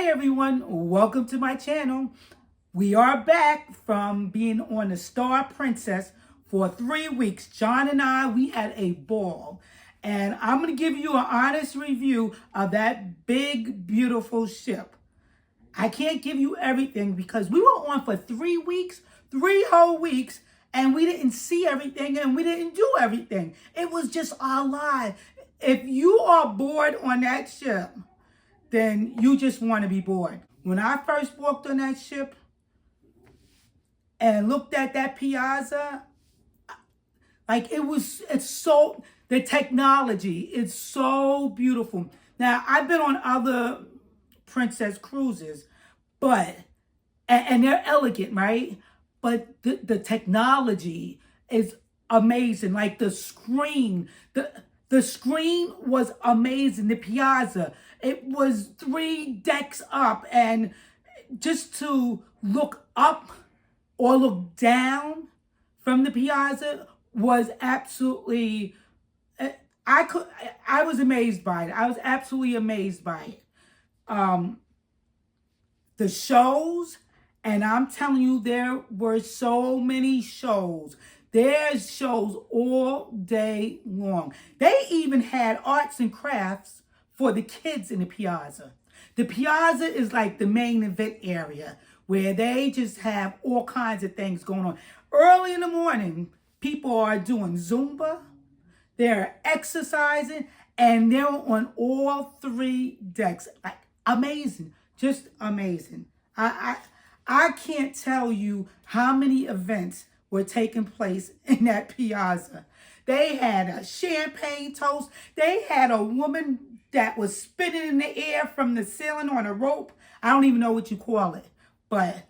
everyone, welcome to my channel. We are back from being on the Star Princess for 3 weeks. John and I, we had a ball. And I'm going to give you an honest review of that big, beautiful ship. I can't give you everything because we were on for 3 weeks, 3 whole weeks, and we didn't see everything and we didn't do everything. It was just our life. If you are bored on that ship, then you just want to be bored. When I first walked on that ship and looked at that piazza, the technology is so beautiful. Now, I've been on other princess cruises, and they're elegant, right? But the technology is amazing. Like the screen was amazing. The piazza, it was 3 decks up, and just to look up or look down from the piazza was absolutely, I was amazed by it. I was absolutely amazed by it. The shows, and I'm telling you, there were so many shows. There's shows all day long. They even had arts and crafts for the kids in the piazza. The piazza is like the main event area where they just have all kinds of things going on. Early in the morning, people are doing Zumba, they're exercising, and they're on all 3 decks. Like, amazing, just amazing. I can't tell you how many events were taking place in that piazza. They had a champagne toast. They had a woman that was spinning in the air from the ceiling on a rope. I don't even know what you call it, but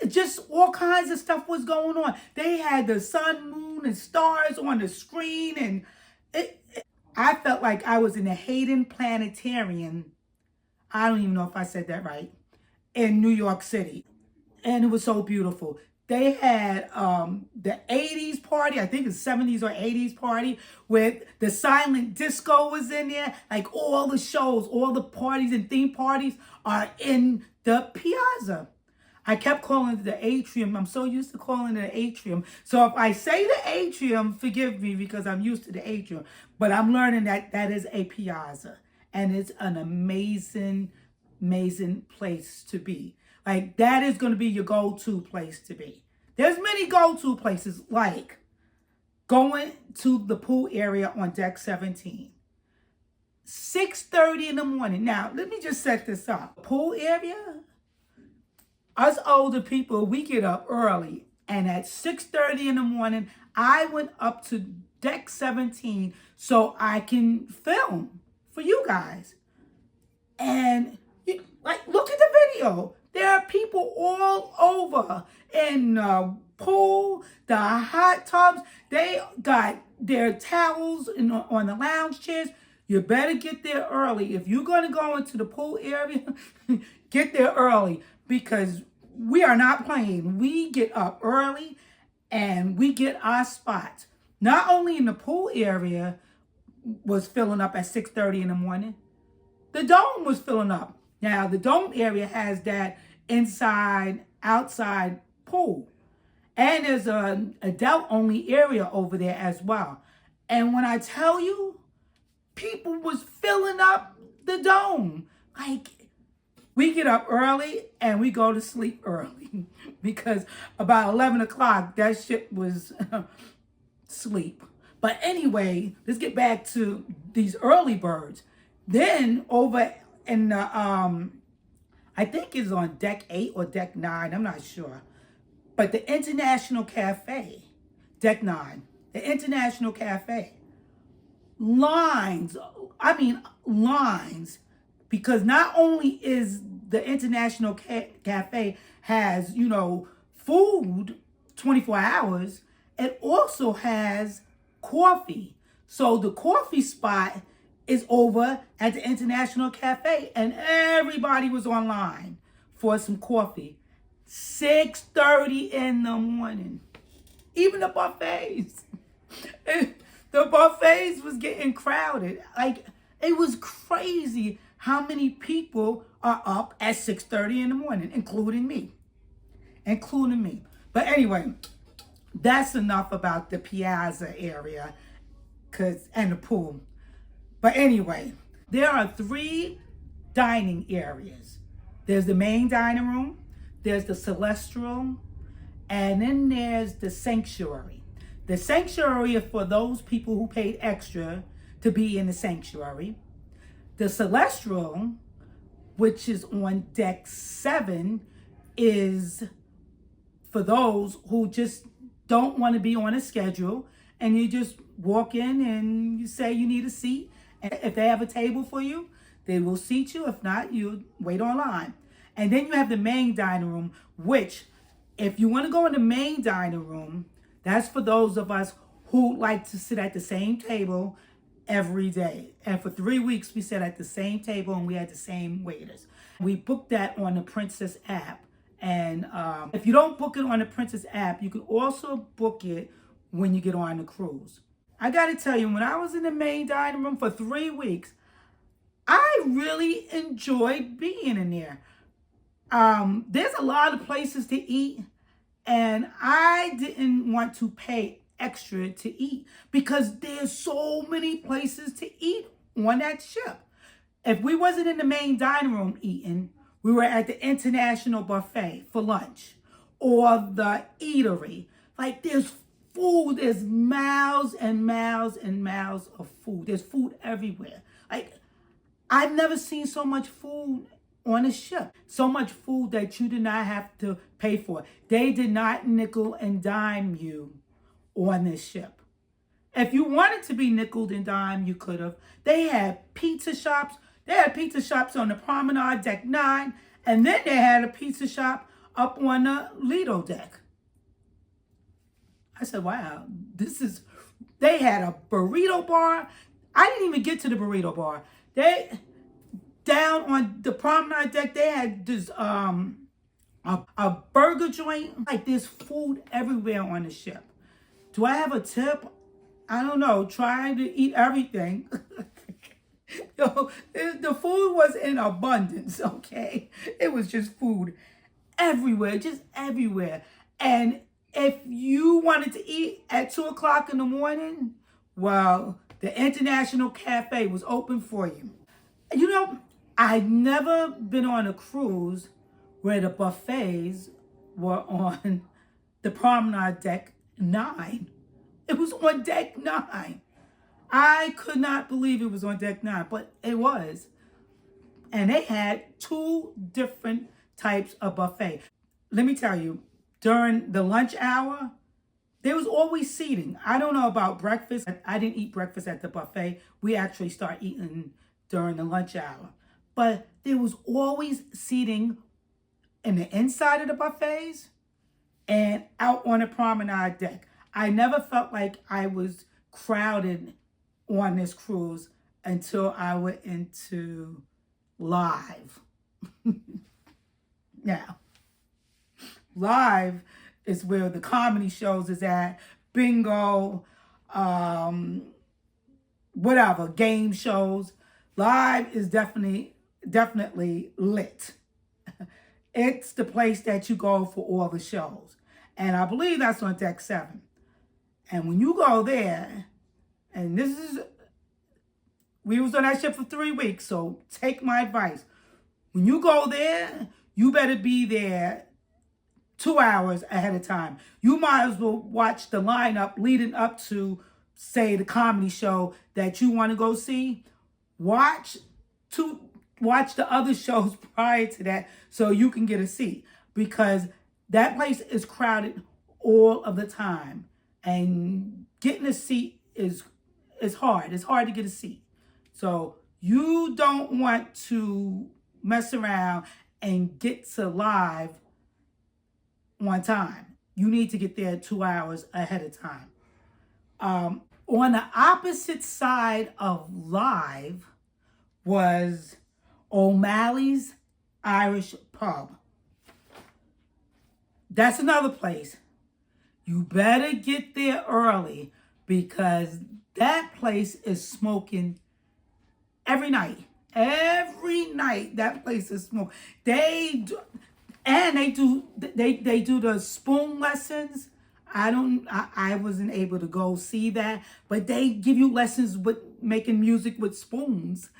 just all kinds of stuff was going on. They had the sun, moon, and stars on the screen, and I felt like I was in the Hayden Planetarium. I don't even know if I said that right, in New York City. And it was so beautiful. They had the 80s party, I think it's 70s or 80s party, where the silent disco was in there. Like all the shows, all the parties and theme parties are in the piazza. I kept calling it the atrium. I'm so used to calling it the atrium. So if I say the atrium, forgive me because I'm used to the atrium. But I'm learning that that is a piazza. And it's an amazing, amazing place to be. Like, that is going to be your go-to place to be. There's many go-to places, like going to the pool area on deck 17. 6:30 in the morning. Now, let me just set this up. Pool area, us older people, we get up early. And at 6:30 in the morning, I went up to deck 17 so I can film for you guys. And, look at the video. There are people all over in the pool, the hot tubs. They got their towels on the lounge chairs. You better get there early. If you're going to go into the pool area, get there early because we are not playing. We get up early and we get our spots. Not only in the pool area was filling up at 6:30 in the morning, the dome was filling up. Now, the dome area has that inside, outside pool. And there's an adult-only area over there as well. And when I tell you, people was filling up the dome. Like, we get up early and we go to sleep early. Because about 11 o'clock, that shit was sleep. But anyway, let's get back to these early birds. Then over in the, I think it's on deck 8 or deck 9, I'm not sure. But the International Cafe, deck 9, the International Cafe, lines, because not only is the International Cafe has, food 24 hours, it also has coffee. So the coffee spot is over at the International Cafe, and everybody was online for some coffee. 6:30 in the morning. Even the buffets. The buffets was getting crowded. Like, it was crazy how many people are up at 6:30 in the morning, including me. Including me. But anyway, that's enough about the piazza area and the pool. But anyway, there are 3 dining areas. There's the main dining room, there's the celestial, and then there's the sanctuary. The sanctuary is for those people who paid extra to be in the sanctuary. The celestial, which is on deck 7, is for those who just don't want to be on a schedule, and you just walk in and you say you need a seat. And if they have a table for you, they will seat you. If not, you wait online. And then you have the main dining room, which if you want to go in the main dining room, that's for those of us who like to sit at the same table every day. And for 3 weeks, we sat at the same table and we had the same waiters. We booked that on the Princess app. And if you don't book it on the Princess app, you can also book it when you get on the cruise. I got to tell you, when I was in the main dining room for 3 weeks, I really enjoyed being in there. There's a lot of places to eat, and I didn't want to pay extra to eat because there's so many places to eat on that ship. If we wasn't in the main dining room eating, we were at the international buffet for lunch or the eatery. Like there's food, there's miles and miles and miles of food. There's food everywhere. Like I've never seen so much food on a ship. So much food that you did not have to pay for. They did not nickel and dime you on this ship. If you wanted to be nickel and dime, you could have. They had pizza shops. They had pizza shops on the Promenade Deck 9, and then they had a pizza shop up on the Lido deck. I said, wow, they had a burrito bar. I didn't even get to the burrito bar. Down on the Promenade Deck, they had this a burger joint. Like there's food everywhere on the ship. Do I have a tip? I don't know. Trying to eat everything. Yo, the food was in abundance, okay? It was just food everywhere, just everywhere. And if you wanted to eat at 2 o'clock in the morning, well, the International Cafe was open for you. You know, I've never been on a cruise where the buffets were on the Promenade Deck 9. It was on Deck 9. I could not believe it was on Deck 9, but it was. And they had 2 different types of buffet. Let me tell you, during the lunch hour, there was always seating. I don't know about breakfast. I didn't eat breakfast at the buffet. We actually start eating during the lunch hour. But there was always seating in the inside of the buffets and out on the Promenade Deck. I never felt like I was crowded on this cruise until I went into live. Now, live is where the comedy shows is at, bingo, whatever, game shows. Live is definitely lit. It's the place that you go for all the shows. And I believe that's on Deck 7. And when you go there, and we was on that ship for 3 weeks, so take my advice. When you go there, you better be there 2 hours ahead of time. You might as well watch the lineup leading up to, say, the comedy show that you want to go see. Watch the other shows prior to that so you can get a seat, because that place is crowded all of the time. And getting a seat is hard. It's hard to get a seat. So you don't want to mess around and get to live on time. You need to get there 2 hours ahead of time. On the opposite side of live was O'Malley's Irish Pub. That's another place. You better get there early because that place is smoking every night. Every night that place is smooth. They do, and they do the spoon lessons. I wasn't able to go see that, but they give you lessons with making music with spoons.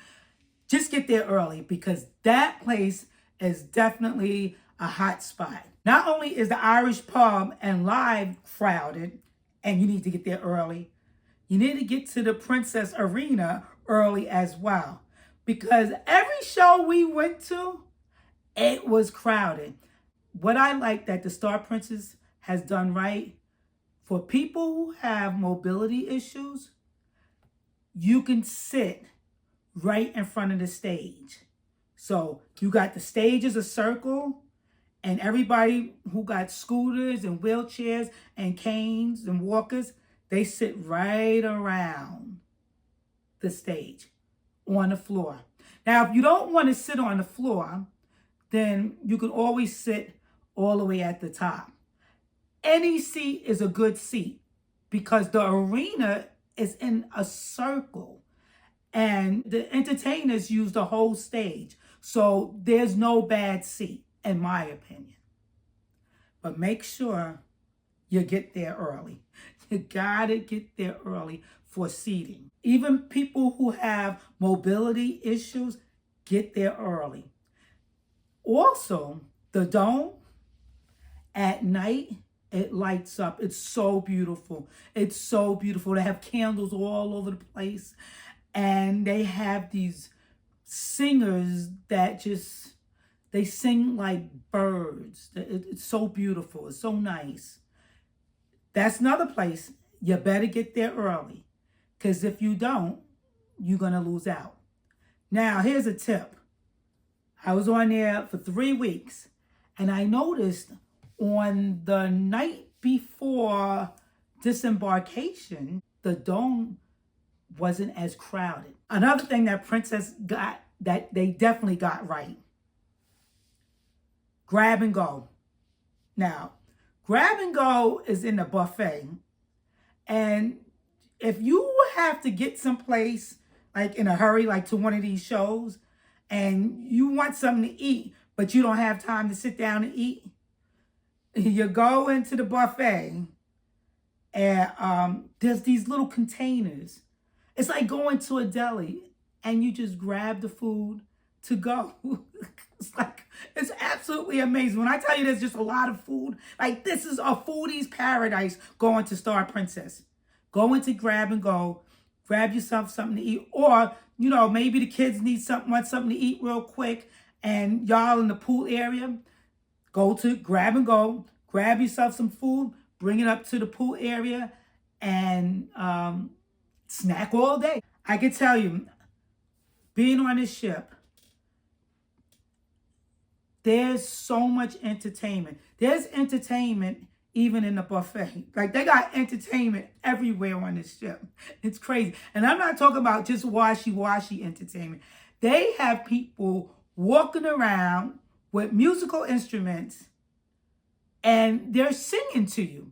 Just get there early because that place is definitely a hot spot. Not only is the Irish pub and live crowded, and you need to get there early, you need to get to the Princess Arena early as well. Because every show we went to, it was crowded. What I like that the Star Princess has done right, for people who have mobility issues, you can sit right in front of the stage. So you got the stage as a circle, and everybody who got scooters and wheelchairs and canes and walkers, they sit right around the stage on the floor. Now, if you don't want to sit on the floor, then you can always sit all the way at the top. Any seat is a good seat because the arena is in a circle and the entertainers use the whole stage. So there's no bad seat, in my opinion. But make sure you get there early. You gotta get there early for seating. Even people who have mobility issues, get there early. Also, the dome at night, it lights up. It's so beautiful. It's so beautiful. They have candles all over the place. And they have these singers that just, they sing like birds. It's so beautiful. It's so nice. That's another place. You better get there early. Because if you don't, you're going to lose out. Now, here's a tip. I was on there for 3 weeks. And I noticed on the night before disembarkation, the dome wasn't as crowded. Another thing that Princess got, that they definitely got right, grab and go. Now, grab and go is in the buffet. And if you have to get someplace like in a hurry, like to one of these shows, and you want something to eat, but you don't have time to sit down and eat, you go into the buffet and there's these little containers. It's like going to a deli and you just grab the food to go. It's absolutely amazing. When I tell you there's just a lot of food, like this is a foodie's paradise going to Star Princess. Go into grab and go, grab yourself something to eat, or, you know, maybe the kids want something to eat real quick and y'all in the pool area, go to grab and go, grab yourself some food, bring it up to the pool area and snack all day. I can tell you, being on this ship, there's so much entertainment. There's entertainment even in the buffet. Like, they got entertainment everywhere on this ship. It's crazy. And I'm not talking about just washy entertainment. They have people walking around with musical instruments and they're singing to you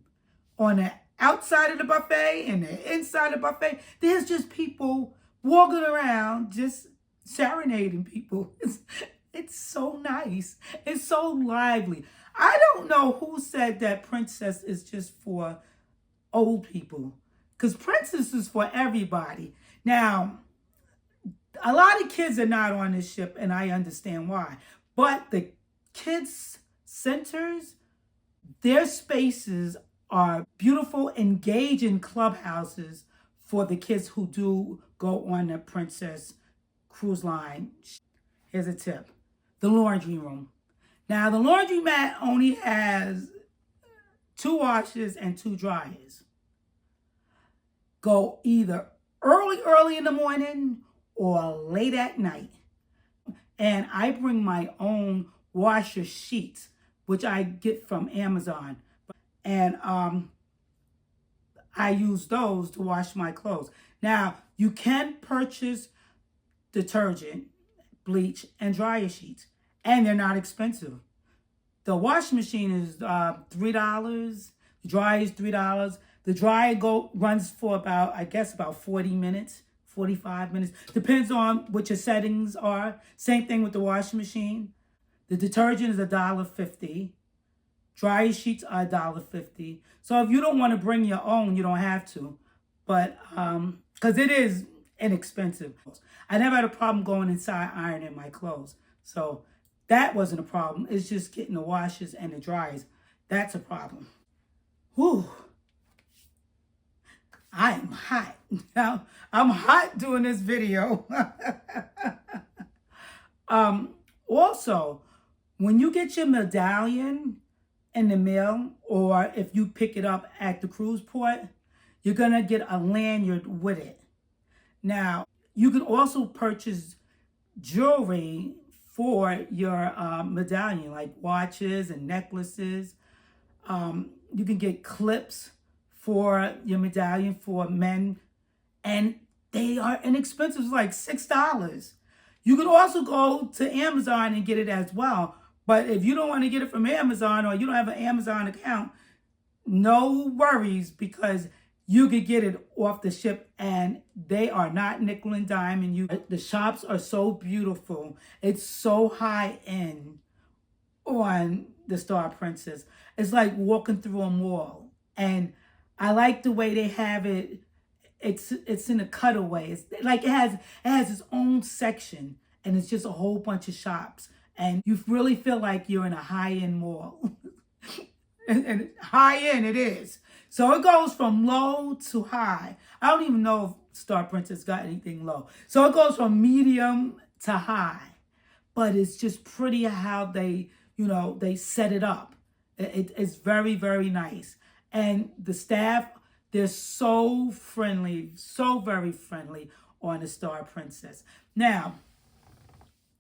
on the outside of the buffet and the inside of the buffet. There's just people walking around just serenading people. It's so nice. It's so lively. I don't know who said that Princess is just for old people, because Princess is for everybody. Now, a lot of kids are not on this ship, and I understand why. But the kids' centers, their spaces are beautiful, engaging clubhouses for the kids who do go on the Princess cruise line. Here's a tip. The laundry room. Now, the laundromat only has 2 washers and 2 dryers. Go either early in the morning or late at night. And I bring my own washer sheets, which I get from Amazon. And I use those to wash my clothes. Now, you can purchase detergent, bleach, and dryer sheets. And they're not expensive. The washing machine is $3. The dryer is $3. The dryer runs for about 40 minutes, 45 minutes. Depends on what your settings are. Same thing with the washing machine. The detergent is $1.50. Dryer sheets are $1.50. So if you don't want to bring your own, you don't have to. But because it is inexpensive. I never had a problem going inside ironing my clothes. So that wasn't a problem. It's just getting the washers and the dryers. That's a problem. Whew. I am hot. Now, I'm hot doing this video. Also, when you get your medallion in the mail, or if you pick it up at the cruise port, you're going to get a lanyard with it. Now, you can also purchase jewelry for your medallion, like watches and necklaces. You can get clips for your medallion for men, and they are inexpensive, like $6. You can also go to Amazon and get it as well. But if you don't want to get it from Amazon, or you don't have an Amazon account, no worries, because you could get it off the ship and they are not nickel and diming you. The shops are so beautiful. It's so high end on the Star Princess. It's like walking through a mall. And I like the way they have it. It's in a cutaway. It's like it has its own section, and it's just a whole bunch of shops. And you really feel like you're in a high-end mall. and high-end it is. So it goes from low to high. I don't even know if Star Princess got anything low. So it goes from medium to high. But it's just pretty how they set it up. It's very, very nice. And the staff, they're so friendly, so very friendly on the Star Princess. Now,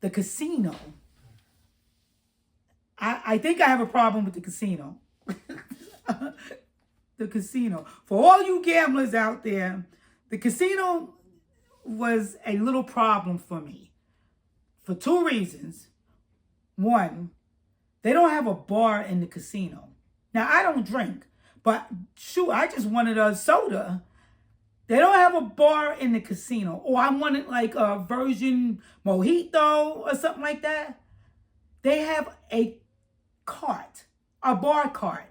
the casino. I think I have a problem with the casino. The casino. For all you gamblers out there, the casino was a little problem for me. For two reasons. One, they don't have a bar in the casino. Now, I don't drink, but shoot, I just wanted a soda. They don't have a bar in the casino. Or I wanted like a version mojito or something like that. They have a cart, a bar cart.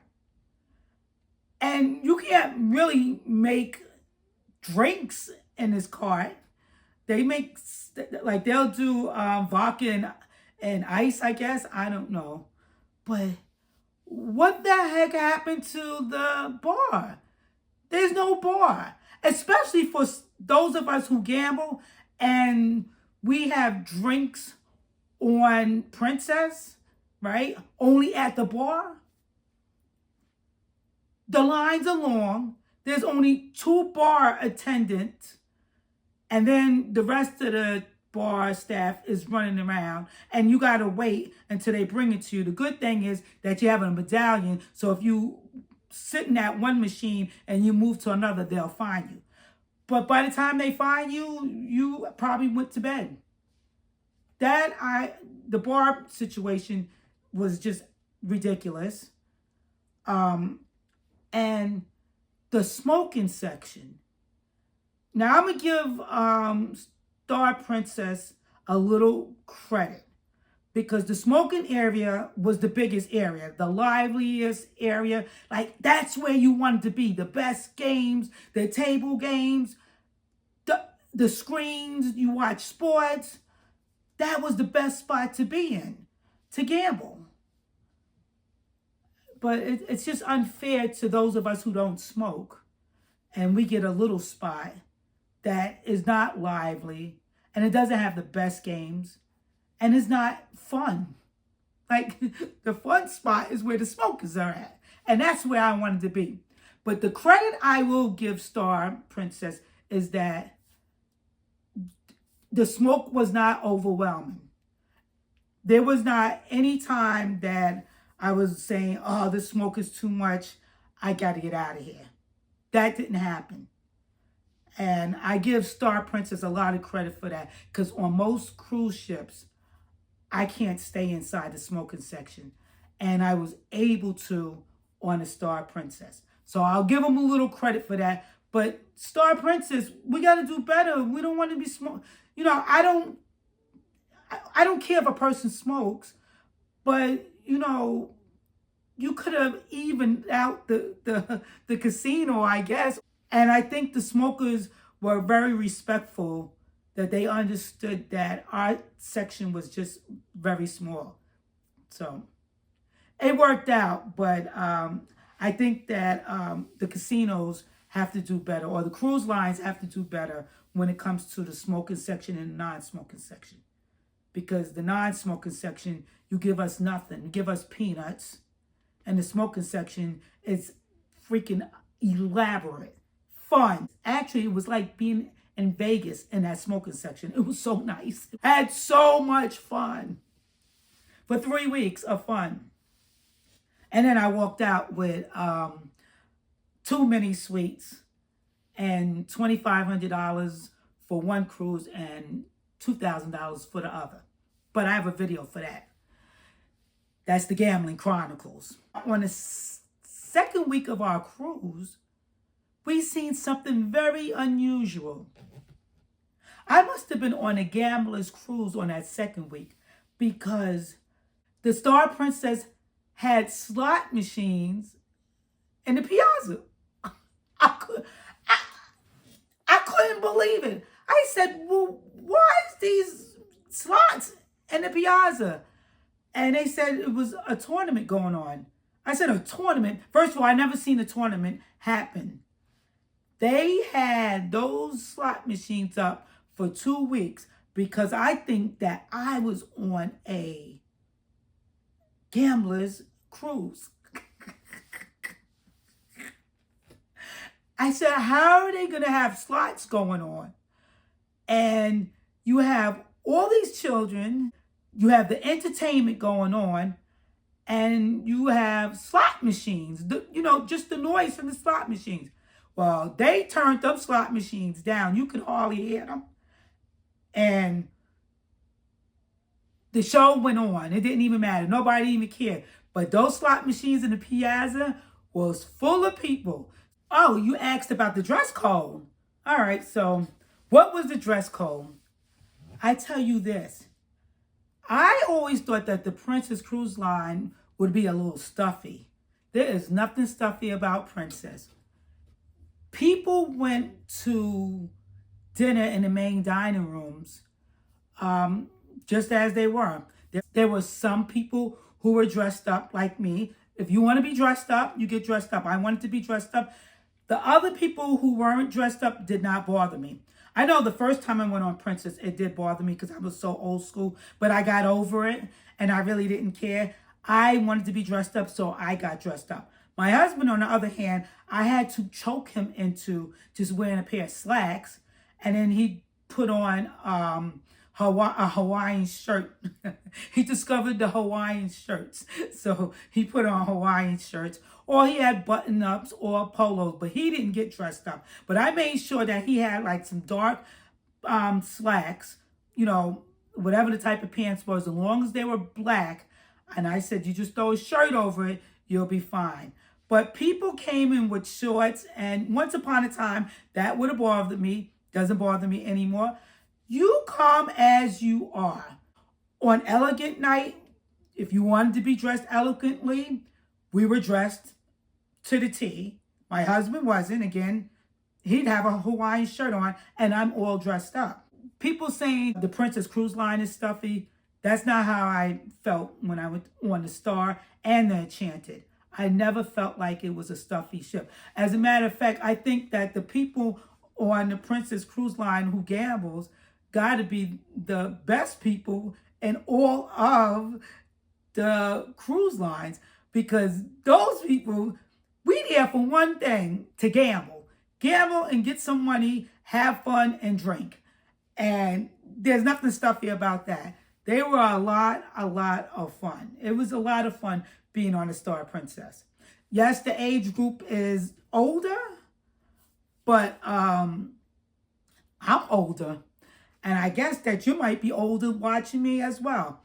And you can't really make drinks in this cart. They make, like, they'll do vodka and ice, I guess. I don't know. But what the heck happened to the bar? There's no bar. Especially for those of us who gamble and we have drinks on Princess, right? Only at the bar. The lines are long. There's only 2 bar attendants. And then the rest of the bar staff is running around. And you got to wait until they bring it to you. The good thing is that you have a medallion. So if you sitting at one machine and you move to another, they'll find you. But by the time they find you, you probably went to bed. The bar situation was just ridiculous. And the smoking section. Now, I'm going to give Star Princess a little credit, because the smoking area was the biggest area, the liveliest area. Like, that's where you wanted to be. The best games, the table games, the screens, you watch sports. That was the best spot to be in, to gamble. But it's just unfair to those of us who don't smoke. And we get a little spot that is not lively. And it doesn't have the best games. And it's not fun. Like, the fun spot is where the smokers are at. And that's where I wanted to be. But the credit I will give Star Princess is that the smoke was not overwhelming. There was not any time that I was saying, oh, this smoke is too much. I got to get out of here. That didn't happen. And I give Star Princess a lot of credit for that, because on most cruise ships, I can't stay inside the smoking section. And I was able to on the Star Princess. So I'll give them a little credit for that. But Star Princess, we got to do better. We don't want to be smoke. You know, I don't care if a person smokes, but you know, you could have evened out the casino, I guess. And I think the smokers were very respectful, that they understood that our section was just very small. So it worked out, but I think that the casinos have to do better, or the cruise lines have to do better when it comes to the smoking section and the non-smoking section. Because the non-smoking section, you give us nothing. You give us peanuts. And the smoking section is freaking elaborate, fun. Actually, it was like being in Vegas in that smoking section. It was so nice. I had so much fun for 3 weeks of fun. And then I walked out with 2 mini suites and $2,500 for one cruise and $2,000 for the other. But I have a video for that. That's the Gambling Chronicles. On the second week of our cruise, we seen something very unusual. I must have been on a gambler's cruise on that second week, because the Star Princess had slot machines in the piazza. I couldn't believe it. I said, well, why is these slots in the piazza? And they said it was a tournament going on. I said, a tournament? First of all, I never seen a tournament happen. They had those slot machines up for 2 weeks because I think that I was on a gambler's cruise. I said, how are they going to have slots going on? And you have all these children, you have the entertainment going on, and you have slot machines, just the noise from the slot machines. Well, they turned up slot machines down. You could hardly hear them. And the show went on. It didn't even matter. Nobody even cared. But those slot machines in the piazza was full of people. Oh, you asked about the dress code. All right, so what was the dress code? I tell you this. I always thought that the Princess Cruise Line would be a little stuffy. There is nothing stuffy about Princess. People went to dinner in the main dining rooms just as they were. There were some people who were dressed up like me. If you want to be dressed up, you get dressed up. I wanted to be dressed up. The other people who weren't dressed up did not bother me. I know the first time I went on Princess, it did bother me because I was so old school, but I got over it and I really didn't care. I wanted to be dressed up, so I got dressed up. My husband, on the other hand, I had to choke him into just wearing a pair of slacks, and then he put on a Hawaiian shirt. He discovered the Hawaiian shirts, so he put on Hawaiian shirts, or he had button-ups or polos, but he didn't get dressed up. But I made sure that he had like some dark slacks, whatever the type of pants was, as long as they were black. And I said, you just throw a shirt over it, you'll be fine. But people came in with shorts, and once upon a time, that would have bothered me. Doesn't bother me anymore. You come as you are. On elegant night, if you wanted to be dressed elegantly, we were dressed to the T. My husband wasn't. Again, he'd have a Hawaiian shirt on, and I'm all dressed up. People saying the Princess Cruise Line is stuffy. That's not how I felt when I went on the Star and the Enchanted. I never felt like it was a stuffy ship. As a matter of fact, I think that the people on the Princess Cruise Line who gambles got to be the best people in all of the cruise lines, because those people, we there for one thing, to gamble. Gamble and get some money, have fun, and drink. And there's nothing stuffy about that. They were a lot of fun. It was a lot of fun being on the Star Princess. Yes, the age group is older, but I'm older. And I guess that you might be older watching me as well.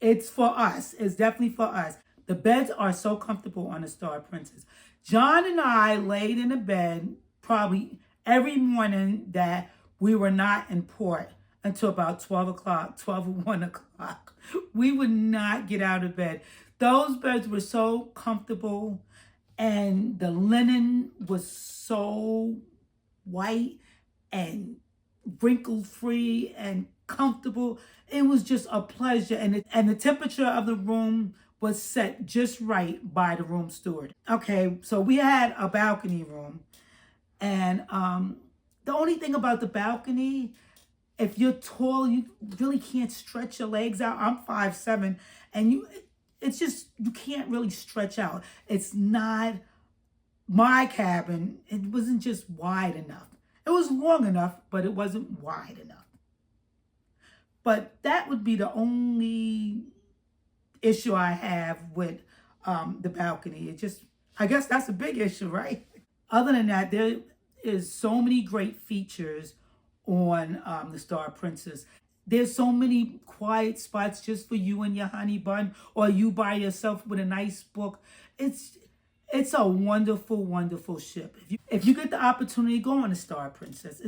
It's for us. It's definitely for us. The beds are so comfortable on the Star Princess. John and I laid in a bed probably every morning that we were not in port until about 12 o'clock, 12 or 1 o'clock. We would not get out of bed. Those beds were so comfortable, and the linen was so white and wrinkle free and comfortable. It was just a pleasure. And the temperature of the room was set just right by the room steward. Okay, so we had a balcony room. And the only thing about the balcony, if you're tall, you really can't stretch your legs out. I'm 5'7", and it's just, you can't really stretch out. It's not my cabin. It wasn't just wide enough. It was long enough, but it wasn't wide enough. But that would be the only issue I have with the balcony. It just, I guess that's a big issue, right? Other than that, there is so many great features on the Star Princess. There's so many quiet spots just for you and your honey bun, or you by yourself with a nice book. It's a wonderful, wonderful ship. If you get the opportunity, go on the Star Princess.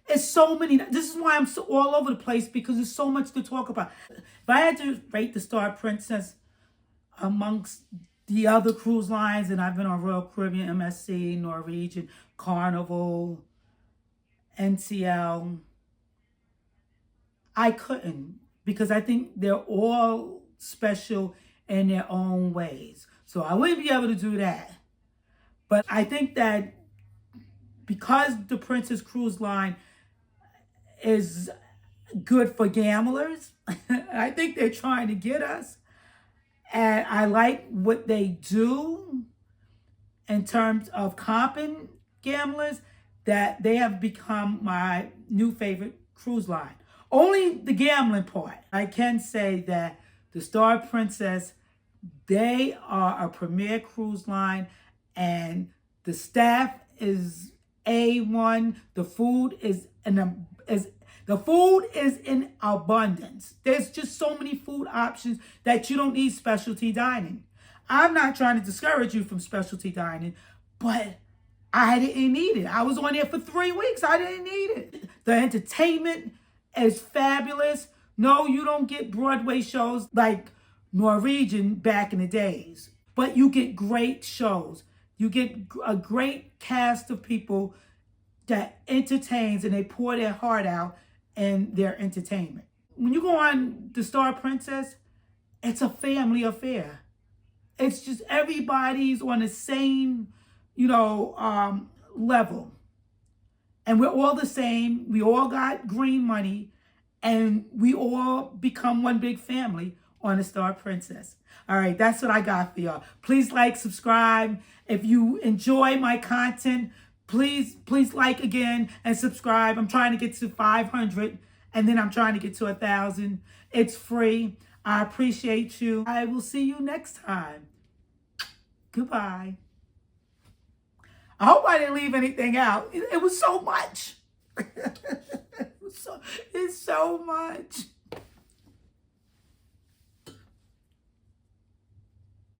It's so many. This is why I'm so all over the place, because there's so much to talk about. If I had to rate the Star Princess amongst the other cruise lines, and I've been on Royal Caribbean, MSC, Norwegian, Carnival, NCL, I couldn't, because I think they're all special in their own ways. So I wouldn't be able to do that. But I think that because the Princess Cruise Line is good for gamblers, I think they're trying to get us. And I like what they do in terms of comping gamblers, that they have become my new favorite cruise line. Only the gambling part. I can say that the Star Princess, they are a premier cruise line, and the staff is A1. The food is in abundance. There's just so many food options that you don't need specialty dining. I'm not trying to discourage you from specialty dining, but I didn't need it. I was on there for 3 weeks. I didn't need it. The entertainment is fabulous. No, you don't get Broadway shows like Norwegian back in the days, but you get great shows. You get a great cast of people that entertains, and they pour their heart out in their entertainment. When you go on the Star Princess, it's a family affair. It's just everybody's on the same, level. And we're all the same. We all got green money, and we all become one big family on the Star Princess. All right, that's what I got for y'all. Please like, subscribe. If you enjoy my content, please like again and subscribe. I'm trying to get to 500, and then I'm trying to get to 1,000. It's free. I appreciate you. I will see you next time. Goodbye. I hope I didn't leave anything out. It was so much. It's so much.